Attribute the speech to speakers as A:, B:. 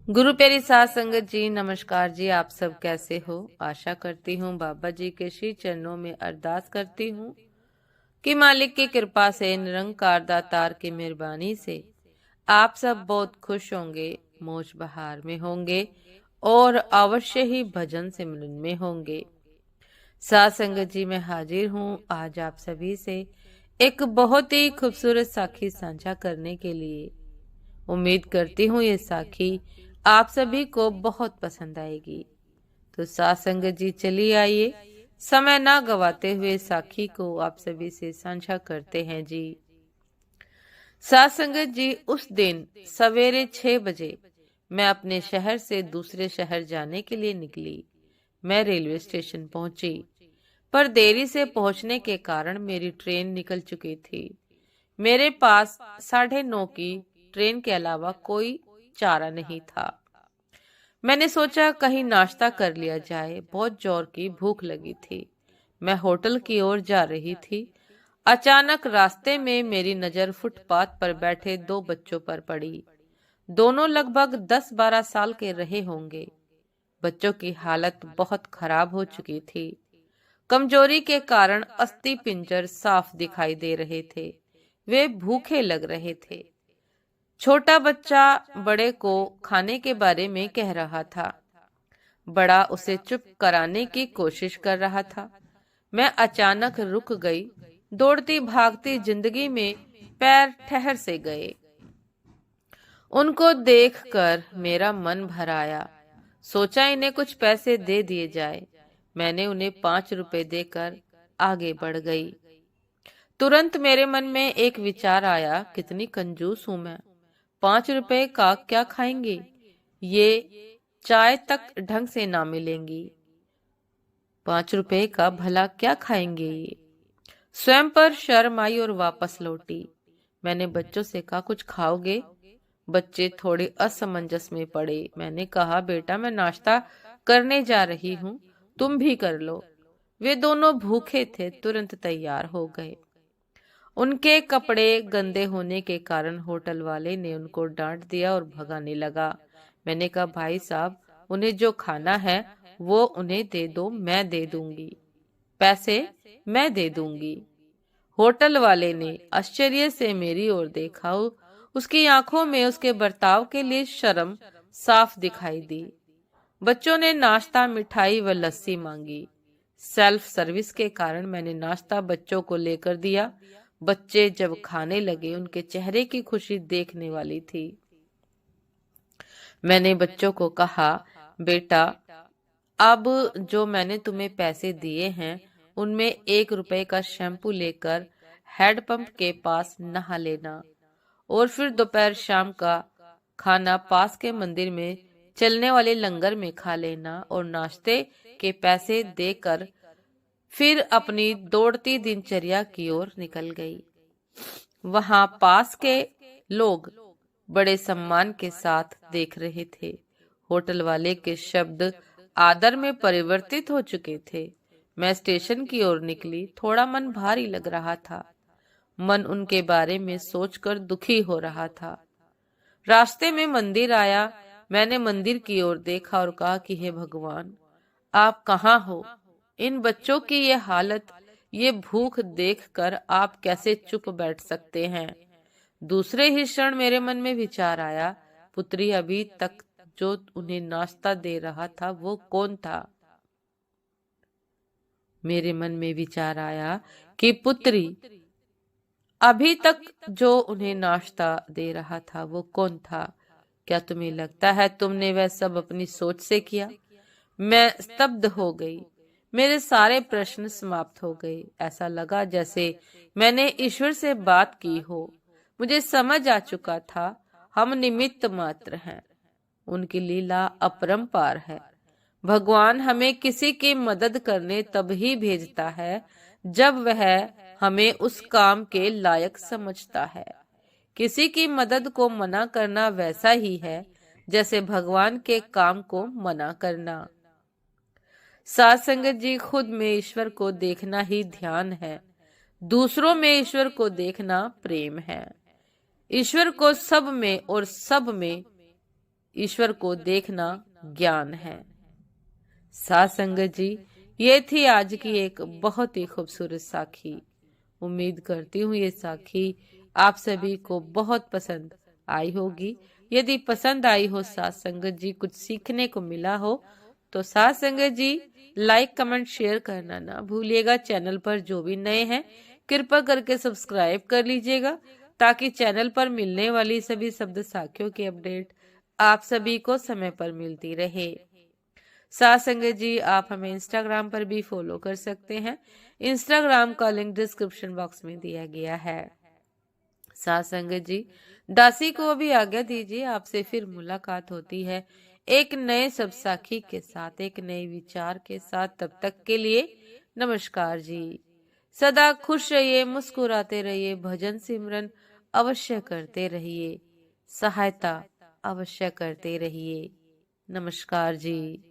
A: गुरु प्यारी साध संगत जी, नमस्कार जी। आप सब कैसे हो? आशा करती हूँ बाबा जी के श्री चरणों में अरदास करती हूँ कि मालिक की कृपा से, निरंकार दातार की मेहरबानी से आप सब बहुत खुश होंगे, मौज बहार में होंगे और अवश्य ही भजन सिमरन में होंगे। साध संगत जी, मैं हाजिर हूँ आज आप सभी से एक बहुत ही खूबसूरत साखी साझा करने के लिए। उम्मीद करती हूँ ये साखी आप सभी को बहुत पसंद आएगी। तो साथ संगत जी, चलिए आइए समय ना गवाते हुए साखी को आप सभी से साझा करते हैं जी। साथ संगत जी, उस दिन सवेरे 6 बजे मैं अपने शहर से दूसरे शहर जाने के लिए निकली। मैं रेलवे स्टेशन पहुंची, पर देरी से पहुंचने के कारण मेरी ट्रेन निकल चुकी थी। मेरे पास 9:30 की ट्रेन के अलावा कोई चारा नहीं था। मैंने सोचा कहीं नाश्ता कर लिया जाए, बहुत जोर की भूख लगी थी। मैं होटल की ओर जा रही थी। अचानक रास्ते में मेरी नजर फुटपाथ पर बैठे 2 बच्चों पर पड़ी। दोनों लगभग 10-12 साल के रहे होंगे। बच्चों की हालत बहुत खराब हो चुकी थी। कमजोरी के कारण अस्थि पिंजर साफ दिखाई दे रहे थे। वे भूखे लग रहे थे। छोटा बच्चा बड़े को खाने के बारे में कह रहा था। बड़ा उसे चुप कराने की कोशिश कर रहा था। मैं अचानक रुक गई। दौड़ती भागती जिंदगी में पैर ठहर से गए। उनको देखकर मेरा मन भर आया। सोचा इन्हें कुछ पैसे दे दिए जाए। मैंने उन्हें 5 रुपए देकर आगे बढ़ गई। तुरंत मेरे मन में एक विचार आया, कितनी कंजूस हूं मैं। 5 रुपए का क्या खाएंगे? ये चाय तक ढंग से ना मिलेंगी। 5 रुपए का भला क्या खाएंगे ये? स्वयं पर शर्म आई और वापस लौटी। मैंने बच्चों से कहा, कुछ खाओगे? बच्चे थोड़े असमंजस में पड़े। मैंने कहा, बेटा मैं नाश्ता करने जा रही हूँ, तुम भी कर लो। वे दोनों भूखे थे, तुरंत तैयार हो गए। उनके कपड़े गंदे होने के कारण होटल वाले ने उनको डांट दिया और भगाने लगा। मैंने कहा, भाई साहब उन्हें जो खाना है वो उन्हें दे दो, मैं दे दूंगी, पैसे मैं दे दूंगी। होटल वाले ने आश्चर्य से मेरी ओर देखा। उसकी आंखों में उसके बर्ताव के लिए शर्म साफ दिखाई दी। बच्चों ने नाश्ता, मिठाई व लस्सी मांगी। सेल्फ सर्विस के कारण मैंने नाश्ता बच्चों को लेकर दिया। बच्चे जब खाने लगे, उनके चेहरे की खुशी देखने वाली थी। मैंने बच्चों को कहा, बेटा अब जो मैंने तुम्हें पैसे दिए हैं उनमें 1 रुपए का शैम्पू लेकर हैंडपंप के पास नहा लेना और फिर दोपहर शाम का खाना पास के मंदिर में चलने वाले लंगर में खा लेना और नाश्ते के पैसे देकर फिर अपनी दौड़ती दिनचर्या की ओर निकल गई। वहां पास के लोग बड़े सम्मान के साथ देख रहे थे। होटल वाले के शब्द आदर में परिवर्तित हो चुके थे। मैं स्टेशन की ओर निकली। थोड़ा मन भारी लग रहा था। मन उनके बारे में सोचकर दुखी हो रहा था। रास्ते में मंदिर आया। मैंने मंदिर की ओर देखा और कहा कि हे भगवान, आप कहाँ हो? इन बच्चों की ये हालत, ये भूख देखकर आप कैसे चुप बैठ सकते हैं? दूसरे ही क्षण मेरे मन में विचार आया, पुत्री अभी तक जो उन्हें नाश्ता दे रहा था वो कौन था? मेरे मन में विचार आया कि पुत्री अभी तक जो उन्हें नाश्ता दे रहा था वो कौन था? क्या तुम्हें लगता है तुमने वह सब अपनी सोच से किया? मैं स्तब्ध हो गई। मेरे सारे प्रश्न समाप्त हो गए। ऐसा लगा जैसे मैंने ईश्वर से बात की हो। मुझे समझ आ चुका था, हम निमित्त मात्र हैं, उनकी लीला अपरंपार है। भगवान हमें किसी की मदद करने तब ही भेजता है जब वह हमें उस काम के लायक समझता है। किसी की मदद को मना करना वैसा ही है जैसे भगवान के काम को मना करना। साध संगत जी, खुद में ईश्वर को देखना ही ध्यान है, दूसरों में ईश्वर को देखना प्रेम है। ईश्वर को सब में और सब में ईश्वर को देखना ज्ञान है। साथ संगत जी, ये थी आज की एक बहुत ही खूबसूरत साखी। उम्मीद करती हूँ ये साखी आप सभी को बहुत पसंद आई होगी। यदि पसंद आई हो साथ संगत जी, कुछ सीखने को मिला हो, तो साथ संगत जी लाइक कमेंट शेयर करना ना भूलिएगा। चैनल पर जो भी नए हैं कृपा करके सब्सक्राइब कर लीजिएगा, ताकि चैनल पर मिलने वाली सभी शब्द साखियों की अपडेट आप सभी को समय पर मिलती रहे। साथ संगत जी, आप हमें इंस्टाग्राम पर भी फॉलो कर सकते हैं। इंस्टाग्राम का लिंक डिस्क्रिप्शन बॉक्स में दिया गया है। साथ संगत जी, दासी को अभी आज्ञा दीजिए। आपसे फिर मुलाकात होती है एक नए सब साखी के साथ, एक नए विचार के साथ। तब तक के लिए नमस्कार जी। सदा खुश रहिए, मुस्कुराते रहिए, भजन सिमरन अवश्य करते रहिए, सहायता अवश्य करते रहिए। नमस्कार जी।